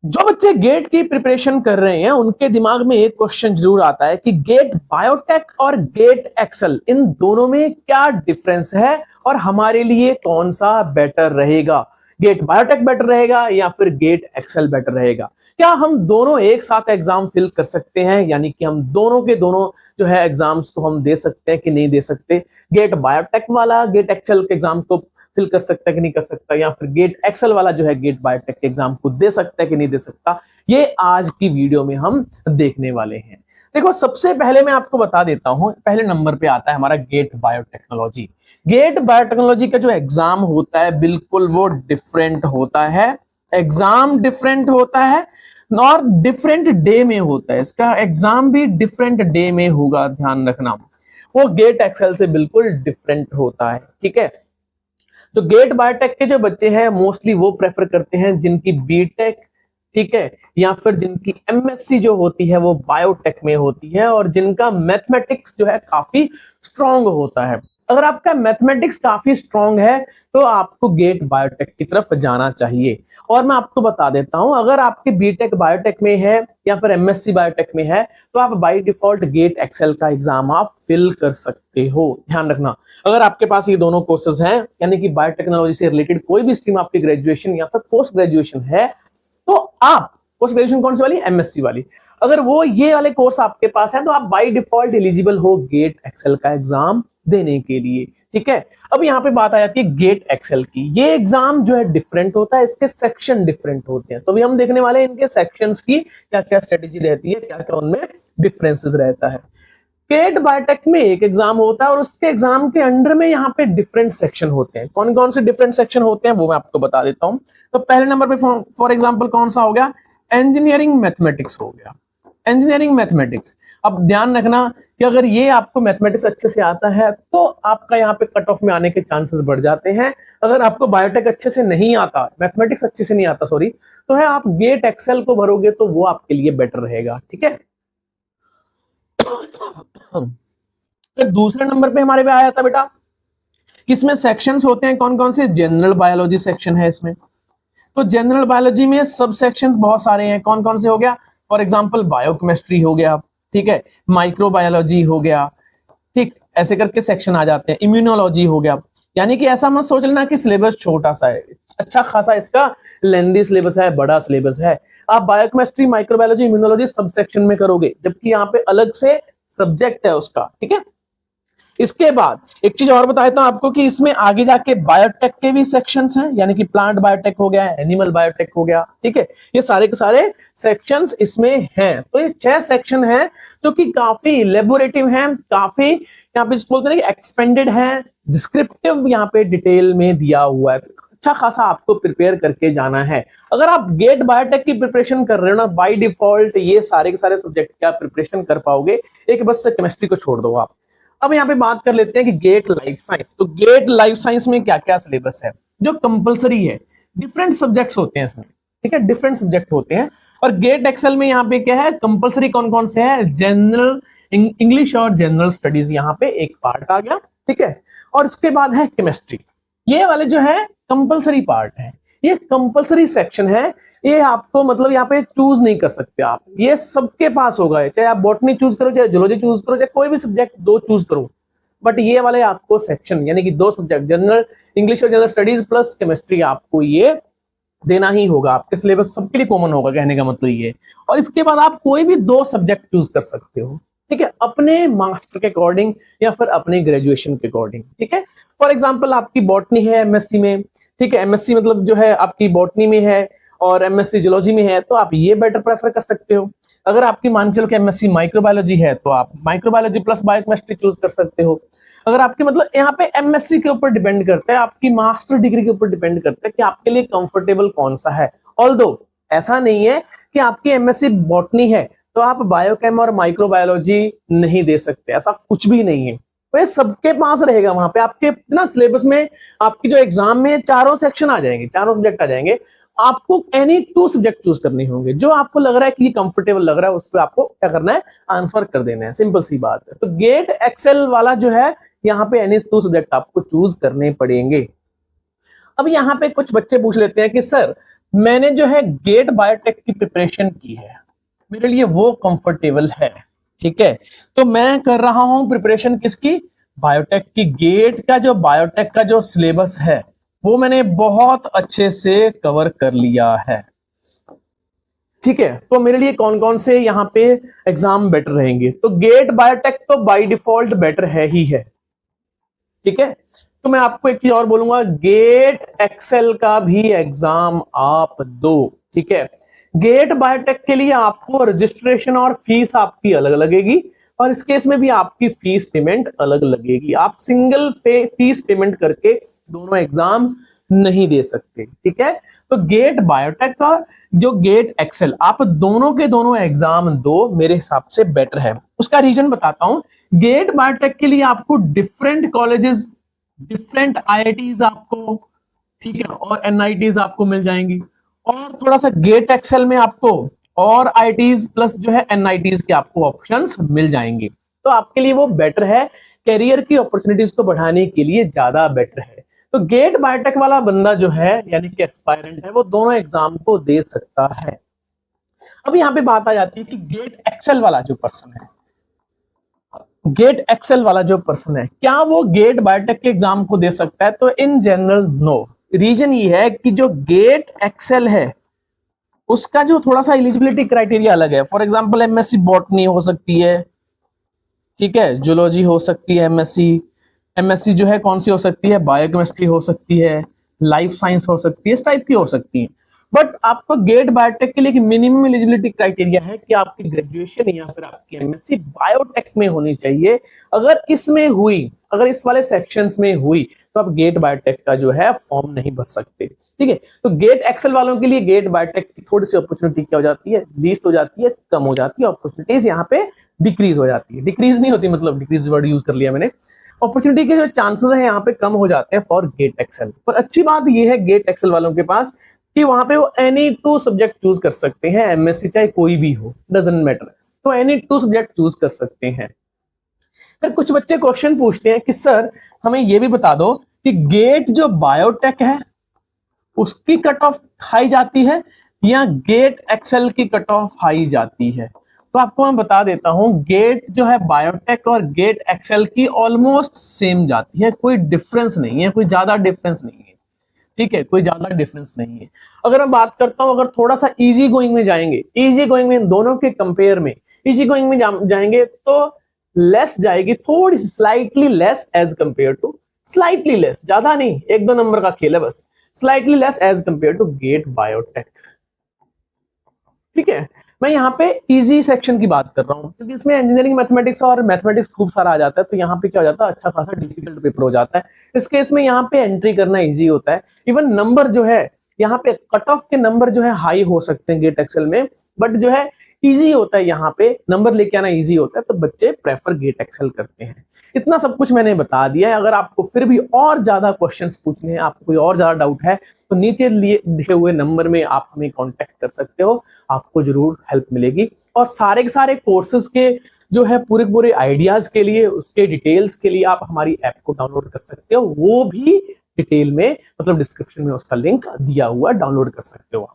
जो बच्चे गेट की प्रिपरेशन कर रहे हैं उनके दिमाग में एक क्वेश्चन जरूर आता है कि गेट बायोटेक और गेट एक्सेल इन दोनों में क्या डिफरेंस है और हमारे लिए कौन सा बेटर रहेगा। गेट बायोटेक बेटर रहेगा या फिर गेट एक्सेल बेटर रहेगा। क्या हम दोनों एक साथ एग्जाम फिल कर सकते हैं, यानी कि हम दोनों के दोनों जो है एग्जाम्स को हम दे सकते हैं कि नहीं दे सकते। गेट बायोटेक वाला गेट एक्सेल के एग्जाम को फिल कर सकता है कि नहीं कर सकता, या फिर गेट एक्सेल वाला जो है गेट बायोटेक के एग्जाम को दे सकता है कि नहीं दे सकता, ये आज की वीडियो में हम देखने वाले हैं। देखो, सबसे पहले मैं आपको बता देता हूं, पहले नंबर पे आता है हमारा गेट बायोटेक्नोलॉजी। गेट बायोटेक्नोलॉजी का जो एग्जाम होता है बिल्कुल वो डिफरेंट होता है, एग्जाम डिफरेंट होता है और डिफरेंट डे में होता है। इसका एग्जाम भी डिफरेंट डे में होगा, ध्यान रखना। वो गेट एक्सेल से बिल्कुल डिफरेंट होता है, ठीक है। तो गेट बायोटेक के जो बच्चे हैं मोस्टली वो प्रेफर करते हैं जिनकी बीटेक, ठीक है, या फिर जिनकी एमएससी जो होती है वो बायोटेक में होती है और जिनका मैथमेटिक्स जो है काफी स्ट्रांग होता है। अगर आपका मैथमेटिक्स काफी स्ट्रांग है तो आपको गेट बायोटेक की तरफ जाना चाहिए। और मैं आपको बता देता हूं, अगर आपके बीटेक बायोटेक में है या फिर एमएससी बायोटेक में है तो आप बाय डिफॉल्ट गेट एक्सेल का एग्जाम आप फिल कर सकते हो। ध्यान रखना, अगर आपके पास ये दोनों कोर्सेज हैं, यानी कि बायोटेक्नोलॉजी से रिलेटेड कोई भी स्ट्रीम आपकी ग्रेजुएशन या फिर पोस्ट ग्रेजुएशन है, तो आप पोस्ट ग्रेजुएशन कौन सी वाली, एमएससी वाली, अगर वो ये वाले कोर्स आपके पास है तो आप बाय डिफॉल्ट एलिजिबल हो गेट एक्सेल का एग्जाम देने के लिए, ठीक है। अब यहाँ पे बात आ जाती है गेट एक्सेल की। ये एग्जाम जो है डिफरेंट होता है, इसके सेक्शन डिफरेंट होते हैं। तो अभी हम देखने वाले हैं इनके सेक्शंस की क्या क्या स्ट्रेटेजी रहती है, क्या क्या उनमें डिफरेंसेस रहता है। गेट बायोटेक में एक एग्जाम होता है और उसके एग्जाम के अंडर में यहाँ पे डिफरेंट सेक्शन होते हैं। कौन कौन से डिफरेंट सेक्शन होते हैं वो मैं आपको बता देता हूँ। तो पहले नंबर पे फॉर एग्जाम्पल कौन सा हो गया, इंजीनियरिंग मैथमेटिक्स हो गया। इंजीनियरिंग मैथमेटिक्स, अब ध्यान रखना कि अगर ये आपको मैथमेटिक्स अच्छे से आता है तो आपका यहाँ पे कट ऑफ में आने के चांसेस बढ़ जाते हैं। अगर आपको बायोटेक अच्छे से नहीं आता, मैथमेटिक्स अच्छे से नहीं आता सॉरी, तो है आप गेट एक्सेल को भरोगे तो वो आपके लिए बेटर रहेगा, ठीक है। फिर दूसरे नंबर पे हमारे पे आया था बेटा, किसमें सेक्शंस होते हैं, कौन कौन से, जनरल बायोलॉजी सेक्शन है इसमें। तो जनरल बायोलॉजी में सब सेक्शंस बहुत सारे हैं। कौन कौन से हो गया, फॉर एग्जांपल बायोकेमिस्ट्री हो गया, ठीक है, माइक्रोबायोलॉजी हो गया, ठीक, ऐसे करके सेक्शन आ जाते हैं। इम्यूनोलॉजी हो गया, यानी कि ऐसा मत सोच लेना कि सिलेबस छोटा सा है, अच्छा खासा इसका लेंदी सिलेबस है, बड़ा सिलेबस है। आप biochemistry, microbiology, immunology sub section में करोगे, जबकि यहाँ पे अलग से सब्जेक्ट है उसका, ठीक है। इसके बाद एक चीज और बता देता हूं आपको कि इसमें आगे जाके बायोटेक के भी सेक्शंस हैं, यानी कि प्लांट बायोटेक हो गया, एनिमल बायोटेक हो गया, ठीक है। ये सारे के सारे सेक्शंस इसमें हैं। तो ये 6 सेक्शन हैं जो कि काफी इलेबोरेटिव हैं, काफी यहाँ पे बोलते हैं कि एक्सपेंडेड है, डिस्क्रिप्टिव यहाँ पे डिटेल में दिया हुआ है। अच्छा खासा आपको प्रिपेयर करके जाना है। अगर आप गेट बायोटेक की प्रिपरेशन कर रहे हो ना, बाय डिफॉल्ट ये सारे के सारे सब्जेक्ट का प्रिपरेशन कर पाओगे, एक बस से केमिस्ट्री को छोड़ दो आप। अब यहाँ पे बात कर लेते हैं कि गेट लाइफ साइंस। तो गेट लाइफ साइंस में क्या क्या सिलेबस है जो कंपलसरी है, डिफरेंट सब्जेक्ट्स होते हैं इसमें, ठीक है, डिफरेंट सब्जेक्ट होते हैं। और गेट एक्सेल में यहाँ पे क्या है, कंपलसरी कौन कौन से है, जनरल इंग्लिश और जनरल स्टडीज यहाँ पे एक पार्ट आ गया, ठीक है। और उसके बाद है केमिस्ट्री, ये वाले जो है कंपलसरी पार्ट है, ये कंपलसरी सेक्शन है। ये आपको मतलब यहाँ पे चूज नहीं कर सकते आप, ये सबके पास होगा, चाहे आप बॉटनी चूज करो, चाहे जूलॉजी चूज करो, चाहे कोई भी सब्जेक्ट दो चूज करो, बट ये वाले आपको सेक्शन यानी कि 2 सब्जेक्ट, जनरल इंग्लिश और जनरल स्टडीज प्लस केमिस्ट्री, आपको ये देना ही होगा। आपके सिलेबस सबके लिए कॉमन होगा, कहने का मतलब ये। और इसके बाद आप कोई भी 2 सब्जेक्ट चूज कर सकते हो, ठीक है, अपने मास्टर के अकॉर्डिंग या फिर अपने ग्रेजुएशन के अकॉर्डिंग, ठीक है। फॉर एग्जांपल आपकी बॉटनी है एमएससी में, ठीक है, एमएससी मतलब जो है आपकी बॉटनी में है और एमएससी जूलॉजी में है, तो आप ये बेटर प्रेफर कर सकते हो। अगर आपकी मान के चलो कि एमएससी माइक्रोबायोलॉजी है तो आप माइक्रोबायोलॉजी प्लस बायोकेमिस्ट्री चूज कर सकते हो। अगर आपके मतलब यहाँ पे एमएससी के ऊपर डिपेंड करता है, आपकी मास्टर डिग्री के ऊपर डिपेंड करता है कि आपके लिए कंफर्टेबल कौन सा है। ऑल्दो ऐसा नहीं है कि आपकी एमएससी बॉटनी है तो आप बायोकेम और माइक्रोबायोलॉजी नहीं दे सकते, ऐसा कुछ भी नहीं है। तो सबके पास रहेगा वहां पे आपके ना सिलेबस में, आपकी जो एग्जाम में चारों सेक्शन आ जाएंगे, चारों सब्जेक्ट आ जाएंगे। आपको एनी 2 सब्जेक्ट चूज करने होंगे, जो आपको लग रहा है कि कंफर्टेबल लग रहा है उस पर आपको क्या करना है, आंसर कर देना है, सिंपल सी बात है। तो गेट एक्सेल वाला जो है यहाँ पे एनी 2 सब्जेक्ट आपको चूज करने पड़ेंगे। अब यहाँ पे कुछ बच्चे पूछ लेते हैं कि सर मैंने जो है गेट बायोटेक की प्रिपरेशन की है, मेरे लिए वो कंफर्टेबल है। ठीक है, तो मैं कर रहा हूं प्रिपरेशन किसकी, बायोटेक की। गेट का जो बायोटेक का जो सिलेबस है वो मैंने बहुत अच्छे से कवर कर लिया है। ठीक है, तो मेरे लिए कौन कौन से यहाँ पे एग्जाम बेटर रहेंगे, तो गेट बायोटेक तो बाय डिफॉल्ट बेटर है ही है। ठीक है, तो मैं आपको एक चीज और बोलूंगा, गेट एक्सेल का भी एग्जाम आप दो। ठीक है, गेट बायोटेक के लिए आपको रजिस्ट्रेशन और फीस आपकी अलग लगेगी, और इस केस में भी आपकी फीस पेमेंट अलग लगेगी। आप सिंगल फीस पेमेंट करके दोनों एग्जाम नहीं दे सकते। ठीक है, तो गेट बायोटेक का जो गेट एक्सेल, आप दोनों के दोनों एग्जाम दो, मेरे हिसाब से बेटर है। उसका रीजन बताता हूं। गेट बायोटेक के लिए आपको डिफरेंट कॉलेजेस, डिफरेंट आईआईटीज आपको, ठीक है, और एनआईटीज आपको मिल जाएंगी, और थोड़ा सा गेट एक्सेल में आपको और आईआईटीज प्लस जो है एनआईटीज के आपको ऑप्शंस मिल जाएंगे। तो आपके लिए वो बेटर है, कैरियर की अपॉर्चुनिटीज को बढ़ाने के लिए ज्यादा बेटर है। तो गेट बायोटेक वाला बंदा जो है, यानी कि एस्पायरेंट है, वो दोनों एग्जाम को दे सकता है। अब यहाँ पे बात आ जाती है कि गेट एक्सेल वाला जो पर्सन है, गेट एक्सेल वाला जो पर्सन है, क्या वो गेट बायोटेक के एग्जाम को दे सकता है, तो इन जनरल नो। रीजन ये है कि जो गेट एक्सेल है उसका जो थोड़ा सा एलिजिबिलिटी क्राइटेरिया अलग है। फॉर एग्जांपल एमएससी बॉटनी हो सकती है, ठीक है, जूलॉजी हो सकती है, एमएससी जो है कौन सी हो सकती है, बायोकेमिस्ट्री हो सकती है, लाइफ साइंस हो सकती है, इस टाइप की हो सकती है। बट आपको गेट बायोटेक के लिए मिनिमम एलिजिबिलिटी क्राइटेरिया है कि आपकी ग्रेजुएशन या फिर आपकी एमएससी बायोटेक में होनी चाहिए। अगर इसमें हुई, अगर इस वाले सेक्शंस में हुई, तो आप गेट बायोटेक का जो है फॉर्म नहीं भर सकते। ठीक है, तो गेट एक्सेल वालों के लिए गेट बायोटेक की थोड़ी सी अपॉर्चुनिटी क्या हो जाती है, लीस्ट हो जाती है, कम हो जाती है, अपॉर्चुनिटीज यहाँ पे डिक्रीज हो जाती है। डिक्रीज नहीं होती, मतलब डिक्रीज वर्ड यूज कर लिया मैंने। अपॉर्चुनिटी के जो चांसेस हैं यहाँ पे कम हो जाते हैं फॉर गेट एक्सेल। पर अच्छी बात ये है गेट एक्सेल वालों के पास कि वहां पे वो एनी टू सब्जेक्ट चूज कर सकते हैं, एमएससी चाहे कोई भी हो, डजंट मैटर, तो एनी टू सब्जेक्ट चूज कर सकते हैं। फिर कुछ बच्चे क्वेश्चन पूछते हैं कि सर हमें ये भी बता दो कि गेट जो बायोटेक है उसकी कट ऑफ हाई जाती है या गेट एक्सेल की कट ऑफ हाई जाती है। तो आपको मैं बता देता हूं, गेट जो है बायोटेक और गेट एक्सेल की ऑलमोस्ट सेम जाती है, कोई डिफरेंस नहीं है, कोई ज्यादा डिफरेंस नहीं है। ठीक है, कोई ज्यादा डिफरेंस नहीं है। अगर मैं बात करता हूं, अगर थोड़ा सा इजी गोइंग में जाएंगे, इजी गोइंग में दोनों के कंपेयर में इजी गोइंग में जाएंगे तो लेस जाएगी, थोड़ी सी slightly less as compare to, slightly less, ज्यादा नहीं, एक दो नंबर का खेल है बस, slightly less as compare to GATE biotech. ठीक है, मैं यहाँ पे इजी सेक्शन की बात कर रहा हूँ क्योंकि इसमें इंजीनियरिंग मैथमेटिक्स और मैथमेटिक्स खूब सारा आ जाता है, तो यहाँ पे क्या हो जाता है, अच्छा खासा डिफिकल्ट पेपर हो जाता है। इस केस में यहाँ पे एंट्री करना इजी होता है। इवन नंबर जो है यहाँ पे कट ऑफ के नंबर जो है हाई हो सकते हैं गेट एक्सेल में, बट जो है इजी होता है, यहाँ पे नंबर लेके आना इजी होता है, तो बच्चे प्रेफर गेट एक्सेल करते हैं। इतना सब कुछ मैंने बता दिया है। अगर आपको फिर भी और ज्यादा क्वेश्चंस पूछने हैं, आपको कोई और ज्यादा डाउट है, तो नीचे दिए हुए नंबर में आप हमें कांटेक्ट कर सकते हो, आपको जरूर हेल्प मिलेगी। और सारे के सारे कोर्सेज के जो है पूरे पूरे आइडियाज के लिए, उसके डिटेल्स के लिए आप हमारी ऐप को डाउनलोड कर सकते हो, वो भी डिटेल में, मतलब डिस्क्रिप्शन में उसका लिंक दिया हुआ, डाउनलोड कर सकते हो।